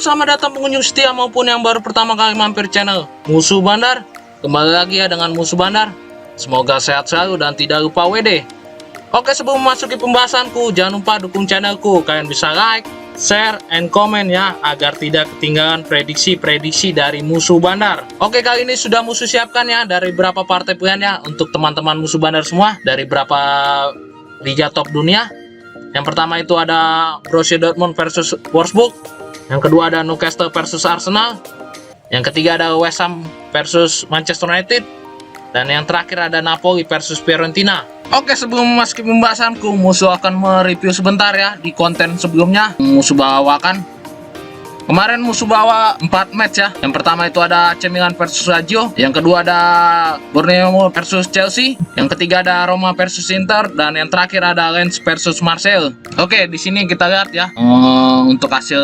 selamat datang pengunjung setia maupun yang baru pertama kali mampir channel Musuh Bandar. Kembali lagi ya dengan Musuh Bandar. Semoga sehat selalu dan tidak lupa WD. Oke, sebelum memasuki pembahasanku, jangan lupa dukung channelku. Kalian bisa like, share, and comment ya, agar tidak ketinggalan prediksi-prediksi dari Musuh Bandar. Oke, kali ini sudah Musuh siapkan ya, dari berapa partai pilihan ya, untuk teman-teman Musuh Bandar semua, dari berapa liga top dunia. Yang pertama itu ada Borussia Dortmund versus Wolfsburg. Yang kedua ada Newcastle versus Arsenal. Yang ketiga ada West Ham versus Manchester United. Dan yang terakhir ada Napoli versus Fiorentina. Oke, sebelum memasuki pembahasanku, Musuh akan mereview sebentar ya di konten sebelumnya. Musuh bawakan kemarin Musuh bawa 4 match ya. Yang pertama itu ada AC Milan versus Lazio. Yang kedua ada Borneo versus Chelsea. Yang ketiga ada Roma versus Inter. Dan yang terakhir ada Lens versus Marseille. Oke, di sini kita lihat ya untuk hasil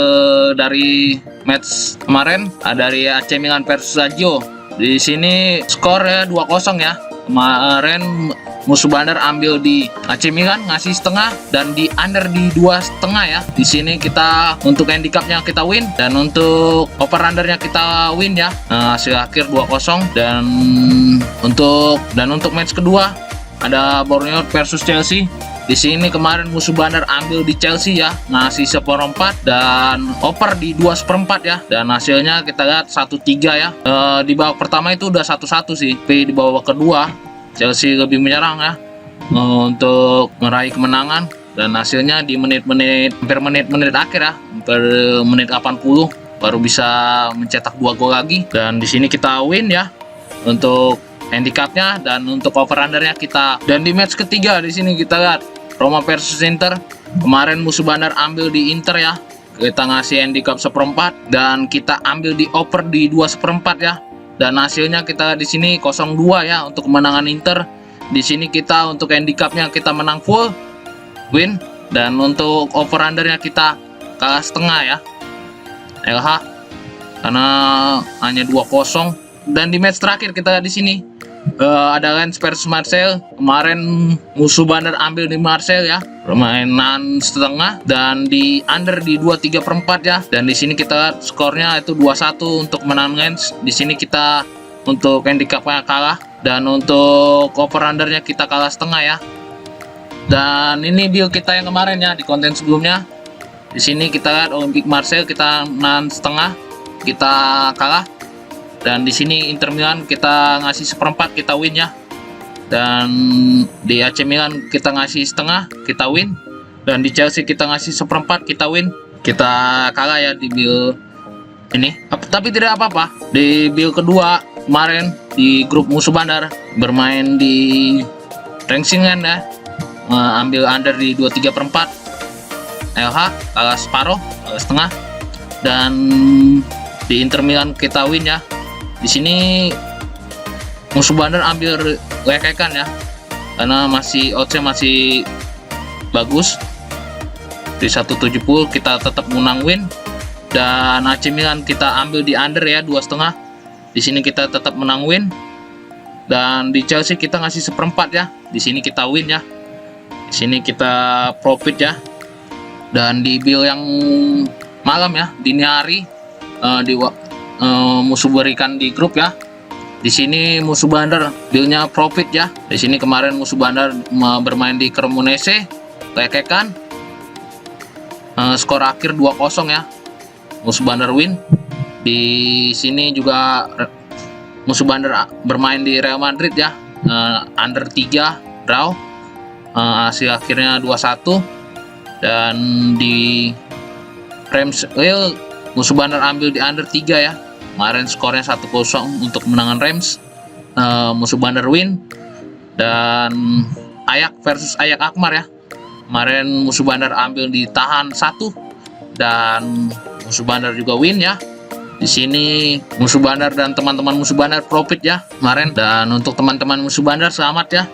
dari match kemarin dari AC Milan versus Lazio. Di sini skor ya 2-0 ya. Kemarin Musuh Bandar ambil di AC Milan ngasih setengah dan di under di 2,5 ya. Di sini kita untuk handicapnya kita win dan untuk over undernya kita win ya. Hasil akhir 2-0 dan untuk match kedua ada Borneo versus Chelsea. Di sini kemarin Musuh Bandar ambil di Chelsea ya, ngasih 1/4 dan over di 2/4 ya. Dan hasilnya kita lihat 1-3 ya. Di babak pertama itu udah 1-1 sih. Tapi di babak kedua Chelsea lebih menyerang ya untuk meraih kemenangan. Dan hasilnya di hampir menit akhir ya, hampir menit 80 baru bisa mencetak 2 gol lagi. Dan di sini kita win ya untuk handicapnya dan untuk over undernya kita. Dan di match ketiga di sini kita lihat Roma versus Inter. Kemarin Musuh Bandar ambil di Inter ya. Kita ngasih handicap 1/4 dan kita ambil di over di 2/4 ya. Dan hasilnya kita di sini 0-2 ya untuk kemenangan Inter. Di sini kita untuk handicapnya kita menang full win dan untuk over undernya kita kalah setengah ya. LH karena hanya 2-0. Dan di match terakhir kita lihat di sini ada Lens versus Marseille. Kemarin Musuh Bandar ambil di Marseille ya, permainan setengah dan di under di 2/3/4 ya. Dan di sini kita skornya itu 2-1 untuk menang Lens. Di sini kita untuk handicapnya kalah dan untuk over undernya kita kalah setengah ya. Dan ini build kita yang kemarin ya di konten sebelumnya. Di sini kita lihat Olympique Marseille kita menang setengah, kita kalah. Dan di sini Inter Milan kita ngasih 1/4 kita win ya. Dan di AC Milan kita ngasih setengah kita win. Dan di Chelsea kita ngasih 1/4 kita win. Kita kalah ya di build ini. Tapi tidak apa-apa. Di build kedua kemarin di grup Musuh Bandar bermain di Rangsingan ya. Ambil under di 2/3/4. LH kalah separuh, kalah setengah. Dan di Inter Milan kita win ya. Di sini Musuh Bandar ambil lekekan ya, karena oddsnya masih bagus di 170 kita tetap menang win. Dan AC Milan kita ambil di under ya 2,5. Di sini kita tetap menang win. Dan di Chelsea kita ngasih 1/4 ya. Di sini kita win ya. Di sini kita profit ya. Dan di build yang malam ya, dini hari Musuh berikan di grup ya. Di sini Musuh Bandar buildnya profit ya. Di sini kemarin Musuh Bandar bermain di Cremonese, lekekan. Skor akhir 2-0 ya. Musuh Bandar win. Di sini juga Musuh Bandar bermain di Real Madrid ya. Under 3 draw. Hasil akhirnya 2-1. Dan di Reims Musuh Bandar ambil di under 3 ya. Kemarin skornya 1-0 untuk kemenangan Reims. Musuh Bandar win. Dan Ajax versus Ajax Alkmaar ya. Kemarin Musuh Bandar ambil ditahan 1 dan Musuh Bandar juga win ya. Di sini Musuh Bandar dan teman-teman Musuh Bandar profit ya kemarin. Dan untuk teman-teman Musuh Bandar selamat ya,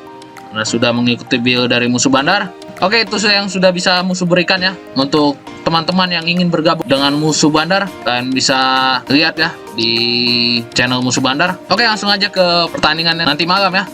karena sudah mengikuti build dari Musuh Bandar. Oke, itu yang sudah bisa Musuh berikan ya. Untuk teman-teman yang ingin bergabung dengan Musuh Bandar, kalian bisa lihat ya di channel Musuh Bandar. Oke, langsung aja ke pertandingan nanti malam ya.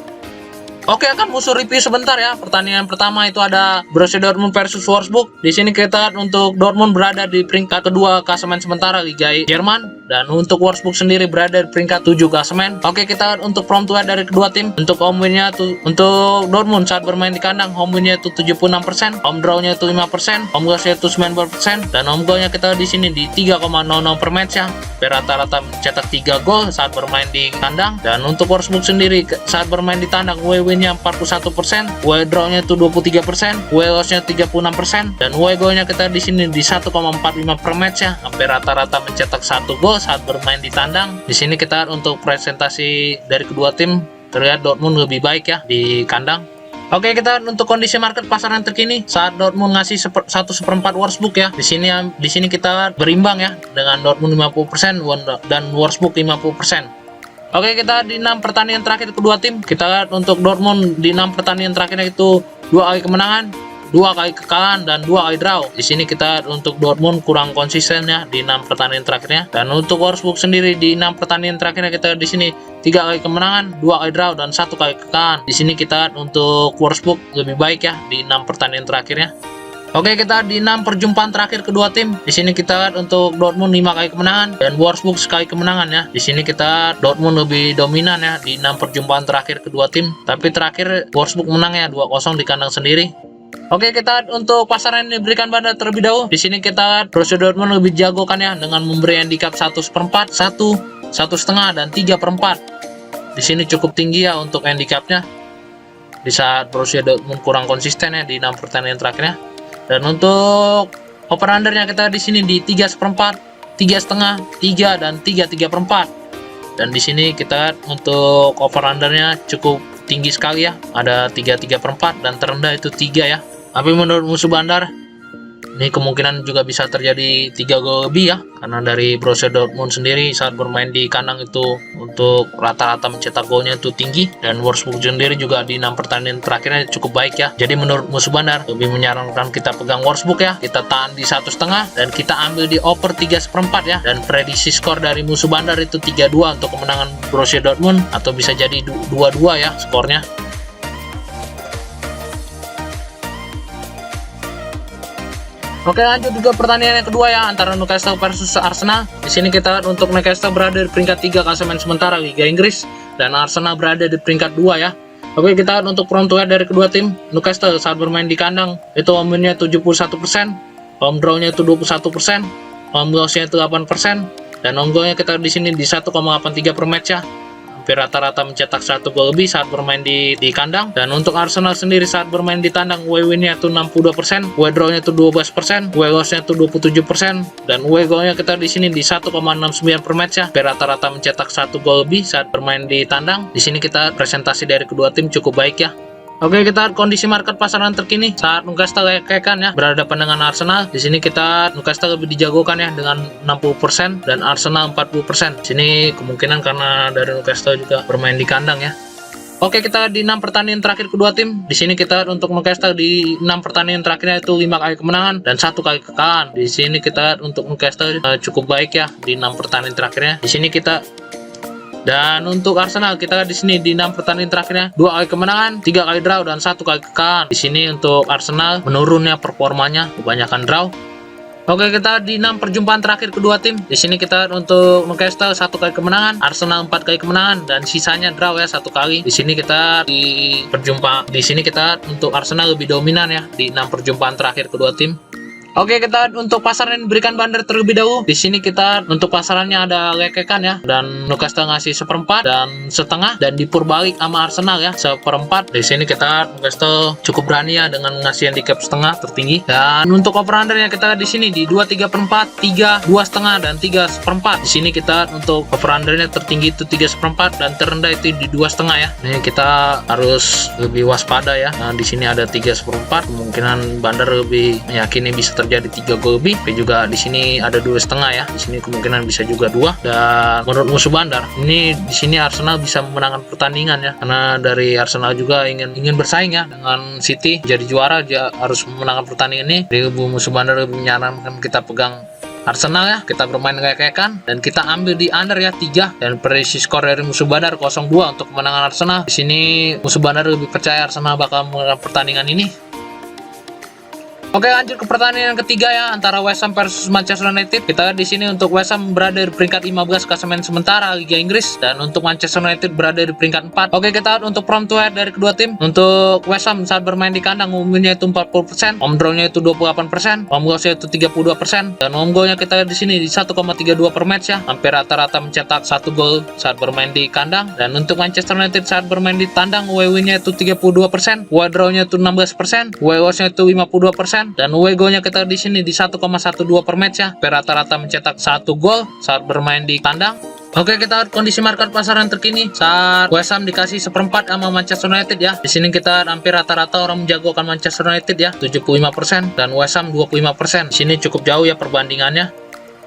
Oke, akan musuh review sebentar ya. Pertandingan pertama itu ada Borussia Dortmund versus Wolfsburg. Di sini kita lihat untuk Dortmund berada di peringkat kedua klasemen sementara Liga Jerman, dan untuk Wolfsburg sendiri berada di peringkat 7 klasemen. Oke, kita lihat untuk form to win dari kedua tim. Untuk home win-nya tuh untuk Dortmund saat bermain di kandang, home win-nya itu 76%, home draw-nya itu 5%, home goals-nya itu 90%, dan home goal-nya kita di sini di 3,00 per match ya. Rata-rata mencetak 3 gol saat bermain di kandang. Dan untuk Wolfsburg sendiri saat bermain di tandang, win-nya 41%, away draw-nya itu 23%, away loss-nya 36%, dan away goal-nya kita di sini di 1,45 per match ya. Hampir rata-rata mencetak 1 gol saat bermain di tandang. Di sini kita untuk presentasi dari kedua tim terlihat Dortmund lebih baik ya di kandang. Oke, kita untuk kondisi market pasaran terkini saat Dortmund ngasih 1/4 Wolfsburg ya. Di sini kita berimbang ya dengan Dortmund 50% dan Wolfsburg 50%. Oke, kita di 6 pertandingan terakhir kedua tim. Kita lihat untuk Dortmund di 6 pertandingan terakhirnya itu 2 kali kemenangan, 2 kali kekalahan, dan 2 kali draw. Di sini kita untuk Dortmund kurang konsisten ya di 6 pertandingan terakhirnya. Dan untuk Wolfsburg sendiri di 6 pertandingan terakhirnya kita di sini 3 kali kemenangan, 2 kali draw, dan 1 kali kekalahan. Di sini kita untuk Wolfsburg lebih baik ya di 6 pertandingan terakhirnya. Oke, kita di 6 perjumpaan terakhir kedua tim. Di sini kita lihat untuk Dortmund 5 kali kemenangan dan Wolfsburg sekali kemenangan ya. Di sini kita Dortmund lebih dominan ya di 6 perjumpaan terakhir kedua tim. Tapi terakhir Wolfsburg menang ya 2-0 di kandang sendiri. Oke, kita untuk pasaran yang diberikan pada terlebih dahulu. Di sini kita Borussia Dortmund lebih jago kan ya dengan memberi handicap 1/4, 1, 1,5, dan 3/4. Di sini cukup tinggi ya untuk handicapnya. Di saat Borussia Dortmund kurang konsisten ya di 6 pertandingan terakhirnya. Dan untuk over undernya kita di sini di 3/4, 3,5, 3, dan 3/4. Dan di sini kita untuk over undernya cukup tinggi sekali ya, ada 3/4 dan terendah itu 3 ya. Tapi menurut musuh bandar ini kemungkinan juga bisa terjadi 3 gol lebih ya, karena dari Borussia Dortmund sendiri saat bermain di kandang itu untuk rata-rata mencetak golnya itu tinggi, dan Wolfsburg sendiri juga di 6 pertandingan terakhirnya cukup baik ya. Jadi menurut musuh bandar lebih menyarankan kita pegang Wolfsburg ya, kita tahan di 1,5 dan kita ambil di over 3/4 ya. Dan prediksi skor dari musuh bandar itu 3-2 untuk kemenangan Borussia Dortmund, atau bisa jadi 2-2 ya skornya. Oke, lanjut juga pertandingan yang kedua ya antara Newcastle versus Arsenal. Di sini kita lihat untuk Newcastle berada di peringkat 3 klasemen sementara Liga Inggris dan Arsenal berada di peringkat 2 ya. Oke, kita lihat untuk front to back dari kedua tim. Newcastle saat bermain di kandang itu home win-nya 71%, home draw-nya itu 21%, home loss-nya itu 8%, dan home goal-nya kita di sini di 1,83 per match ya. Hampir rata-rata mencetak 1 gol lebih saat bermain di kandang. Dan untuk Arsenal sendiri saat bermain di tandang, away win-nya itu 62%, away draw-nya itu 12%, away loss-nya itu 27%, dan away goal-nya kita di sini di 1,69 per match ya. Hampir rata-rata mencetak 1 gol lebih saat bermain di tandang. Di sini kita presentasi dari kedua tim cukup baik ya. Oke, kita lihat kondisi market pasaran terkini saat Newcastle kan ya berhadapan dengan Arsenal. Di sini kita Newcastle lebih dijagokan ya dengan 60% dan Arsenal 40%. Di sini kemungkinan karena dari Newcastle juga bermain di kandang ya. Oke, kita di 6 pertandingan terakhir kedua tim. Di sini kita untuk Newcastle di 6 pertandingan terakhirnya itu 5 kali kemenangan dan 1 kali kekalahan. Di sini kita untuk Newcastle cukup baik ya di 6 pertandingan terakhirnya. Di sini kita dan untuk Arsenal kita di sini di 6 pertandingan terakhirnya 2 kali kemenangan, 3 kali draw, dan 1 kali kekalahan. Di sini untuk Arsenal menurunnya performanya, kebanyakan draw. Oke, kita di 6 perjumpaan terakhir kedua tim. Di sini kita untuk Newcastle 1 kali kemenangan, Arsenal 4 kali kemenangan, dan sisanya draw ya 1 kali. Di sini kita untuk Arsenal lebih dominan ya di 6 perjumpaan terakhir kedua tim. Oke, kita untuk pasaran yang diberikan bandar terlebih dahulu. Di sini kita untuk pasarannya ada lekekan ya, dan Newcastle ngasih 1/4 dan setengah, dan dipurbalik sama Arsenal ya 1/4. Di sini kita Newcastle cukup berani ya dengan ngasih handicap setengah tertinggi. Dan untuk over undernya kita di sini di 2/3/4, 3, 2,5, dan 3/4. Di sini kita untuk over undernya tertinggi itu 3/4 dan terendah itu di 2,5 ya. Ini kita harus lebih waspada ya. Nah, di sini ada 3/4, kemungkinan bandar lebih meyakini bisa terjadi 3 gol lebih. Tapi juga di sini ada 2,5 ya. Di sini kemungkinan bisa juga 2. Dan menurut musuh bandar, ini di sini Arsenal bisa memenangkan pertandingan ya. Karena dari Arsenal juga ingin bersaing ya dengan City jadi juara, dia harus memenangkan pertandingan ini. Jadi musuh bandar lebih menyarankan kita pegang Arsenal ya, kita bermain kayak-kayakan dan kita ambil di under ya 3 dan prediksi skor dari musuh bandar 0-2 untuk kemenangan Arsenal. Di sini musuh bandar lebih percaya Arsenal bakal menang pertandingan ini. Oke, lanjut ke pertandingan ketiga ya, antara West Ham versus Manchester United. Kita lihat di sini untuk West Ham berada di peringkat 15 klasemen sementara Liga Inggris dan untuk Manchester United berada di peringkat 4. Oke, kita lihat untuk prone to head dari kedua tim. Untuk West Ham saat bermain di kandang umumnya itu 40%, home draw-nya itu 28%, home goals-nya itu 32% dan home goal-nya kita lihat di sini di 1,32 per match ya. Hampir rata-rata mencetak 1 gol saat bermain di kandang. Dan untuk Manchester United saat bermain di tandang away win-nya itu 32%, away draw-nya itu 16%, away loss-nya itu 52%. Dan away goal-nya kita di sini di 1,12 per match ya. Rata-rata mencetak 1 gol saat bermain di kandang. Oke, kita lihat kondisi market pasaran terkini saat West Ham dikasih seperempat sama Manchester United ya. Di sini kita hampir rata-rata orang menjagokan Manchester United ya, 75% dan West Ham 25%. Di sini cukup jauh ya perbandingannya.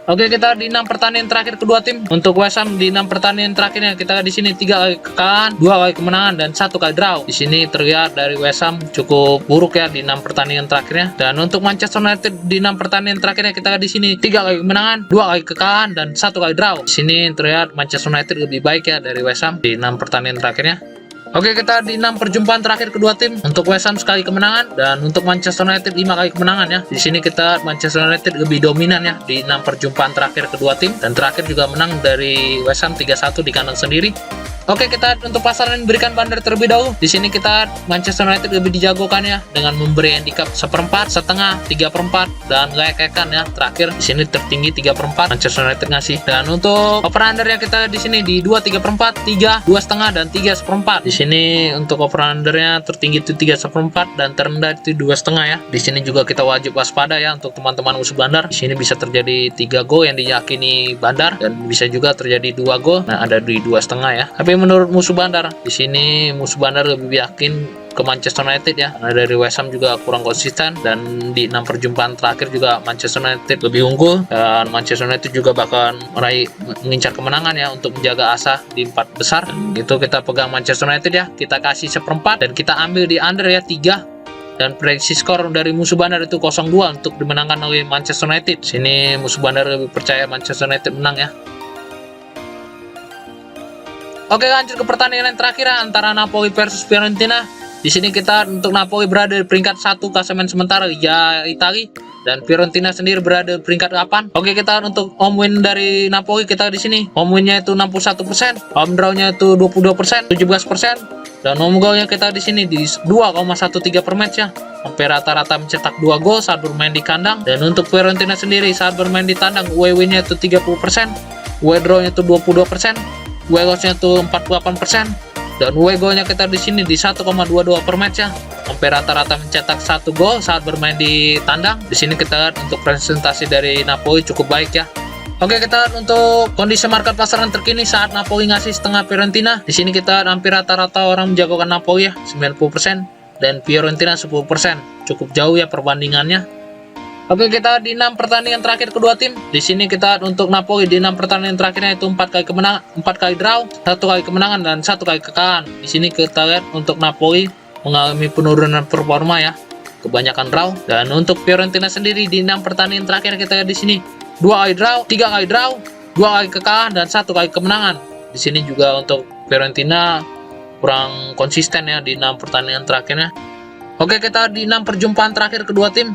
Oke, kita di 6 pertandingan terakhir kedua tim. Untuk West Ham di 6 pertandingan terakhirnya kita di sini 3 kali kekalahan, 2 kali kemenangan dan 1 kali draw. Di sini terlihat dari West Ham cukup buruk ya di 6 pertandingan terakhirnya. Dan untuk Manchester United di 6 pertandingan terakhirnya kita di sini 3 kali kemenangan, 2 kali kekalahan dan 1 kali draw. Di sini terlihat Manchester United lebih baik ya dari West Ham di 6 pertandingan terakhirnya. Oke, kita di 6 perjumpaan terakhir kedua tim. Untuk West Ham sekali kemenangan dan untuk Manchester United 5 kali kemenangan ya. Di sini kita Manchester United lebih dominan ya di 6 perjumpaan terakhir kedua tim dan terakhir juga menang dari West Ham 3-1 di kandang sendiri. Oke, kita untuk pasaran berikan bandar terlebih dahulu. Di sini kita Manchester United lebih dijagokan ya dengan memberi handicap 1/4, setengah, 3/4 dan kayak-kayakan ya. Terakhir di sini tertinggi 3/4 Manchester United ngasih. Dan untuk over under yang kita di sini di 2 3/4, 3 2,5 dan 3 1/4. Di sini untuk over undernya tertinggi itu 3 1/4 dan terendah itu 2,5 ya. Di sini juga kita wajib waspada ya untuk teman-teman musuh bandar. Di sini bisa terjadi 3 gol yang diyakini bandar dan bisa juga terjadi 2 gol. Nah, ada di 2,5 ya. Tapi menurut musuh bandar, di sini musuh bandar lebih yakin ke Manchester United ya. Karena dari West Ham juga kurang konsisten dan di 6 perjumpaan terakhir juga Manchester United lebih unggul dan Manchester United juga bakal meraih mengincar kemenangan ya untuk menjaga asa di 4 besar. Dan itu kita pegang Manchester United ya. Kita kasih 1/4 dan kita ambil di under ya 3. Dan prediksi skor dari musuh bandar itu 0-2 untuk dimenangkan oleh Manchester United. Sini musuh bandar lebih percaya Manchester United menang ya. Oke, lanjut ke pertandingan yang terakhir antara Napoli versus Fiorentina. Di sini kita untuk Napoli berada di peringkat 1 klasemen sementara Liga Italia dan Fiorentina sendiri berada di peringkat 8. Oke, kita untuk home win dari Napoli kita di sini. Home win-nya itu 61%, home draw-nya itu 22%, 17%. Dan home goal-nya kita di sini di 2,13 per match ya. Hampir rata-rata mencetak 2 gol saat bermain di kandang. Dan untuk Fiorentina sendiri saat bermain di tandang away win-nya itu 30%, away draw-nya itu 22%. Away loss-nya itu 48% dan away goal-nya kita di sini di 1,22 per match ya. Hampir rata-rata mencetak 1 gol saat bermain di tandang. Di sini kita lihat untuk presentasi dari Napoli cukup baik ya. Oke, kita lihat untuk kondisi market pasaran terkini saat Napoli ngasih setengah Fiorentina. Di sini kita hampir rata-rata orang menjagokan Napoli ya 90% dan Fiorentina 10%. Cukup jauh ya perbandingannya. Oke, kita di 6 pertandingan terakhir kedua tim. Di sini kita untuk Napoli di 6 pertandingan terakhirnya itu 4 kali kemenangan, 4 kali draw, 1 kali kemenangan dan 1 kali kekalahan. Di sini kita lihat untuk Napoli mengalami penurunan performa ya. Kebanyakan draw. Dan untuk Fiorentina sendiri di 6 pertandingan terakhir kita lihat di sini 2 kali draw, 3 kali draw, 2 kali kekalahan dan 1 kali kemenangan. Di sini juga untuk Fiorentina kurang konsisten ya di 6 pertandingan terakhirnya. Oke, kita di 6 perjumpaan terakhir kedua tim.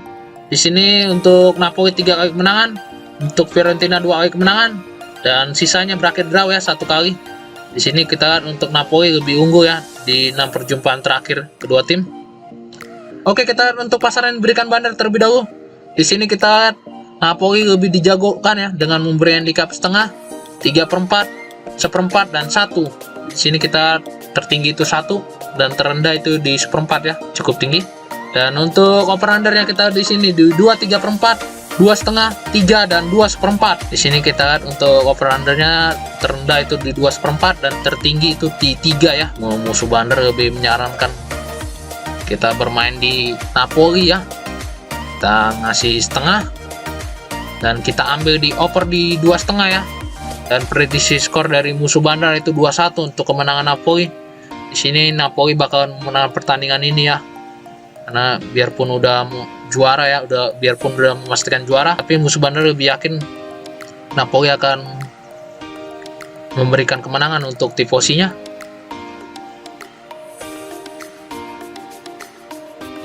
Di sini untuk Napoli 3 kali kemenangan, untuk Fiorentina 2 kali kemenangan, dan sisanya berakhir draw ya 1 kali. Di sini kita lihat untuk Napoli lebih unggul ya di 6 perjumpaan terakhir kedua tim. Oke, kita lihat untuk pasaran yang diberikan bandar terlebih dahulu. Di sini kita lihat Napoli lebih dijagokan ya dengan memberi handicap setengah, 3/4, 1/4 dan 1. Di sini kita tertinggi itu 1 dan terendah itu di 1/4 ya, cukup tinggi. Dan untuk over undernya kita di sini di 2 3/4, 2,5, 3 dan 2 1/4. Di sini kita lihat untuk over undernya terendah itu di 2 1/4 dan tertinggi itu di 3 ya. Musuh bandar lebih menyarankan kita bermain di Napoli ya. Kita ngasih setengah dan kita ambil di over di 2,5 ya. Dan prediksi skor dari musuh bandar itu 2-1 untuk kemenangan Napoli. Di sini Napoli bakal menang pertandingan ini ya. karena biarpun udah juara ya, biarpun udah memastikan juara, tapi musuh bandar lebih yakin Napoli akan memberikan kemenangan untuk tifosinya.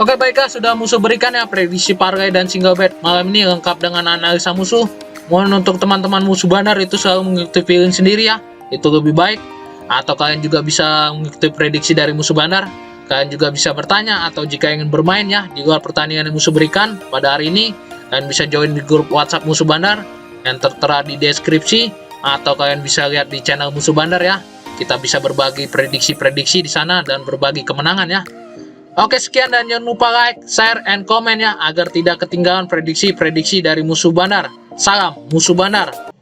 Oke baiklah, sudah musuh berikan ya prediksi partai dan single bet malam ini lengkap dengan analisa musuh. Mohon untuk teman-teman musuh bandar itu selalu mengikuti feeling sendiri ya, itu lebih baik. Atau kalian juga bisa mengikuti prediksi dari musuh bandar. Kalian juga bisa bertanya atau jika ingin bermain ya di luar pertandingan yang musuh berikan pada hari ini, kalian bisa join di grup WhatsApp musuh bandar yang tertera di deskripsi, atau kalian bisa lihat di channel musuh bandar ya. Kita bisa berbagi prediksi-prediksi di sana dan berbagi kemenangan ya. Oke sekian, dan jangan lupa like, share, and komen ya agar tidak ketinggalan prediksi-prediksi dari musuh bandar. Salam musuh bandar.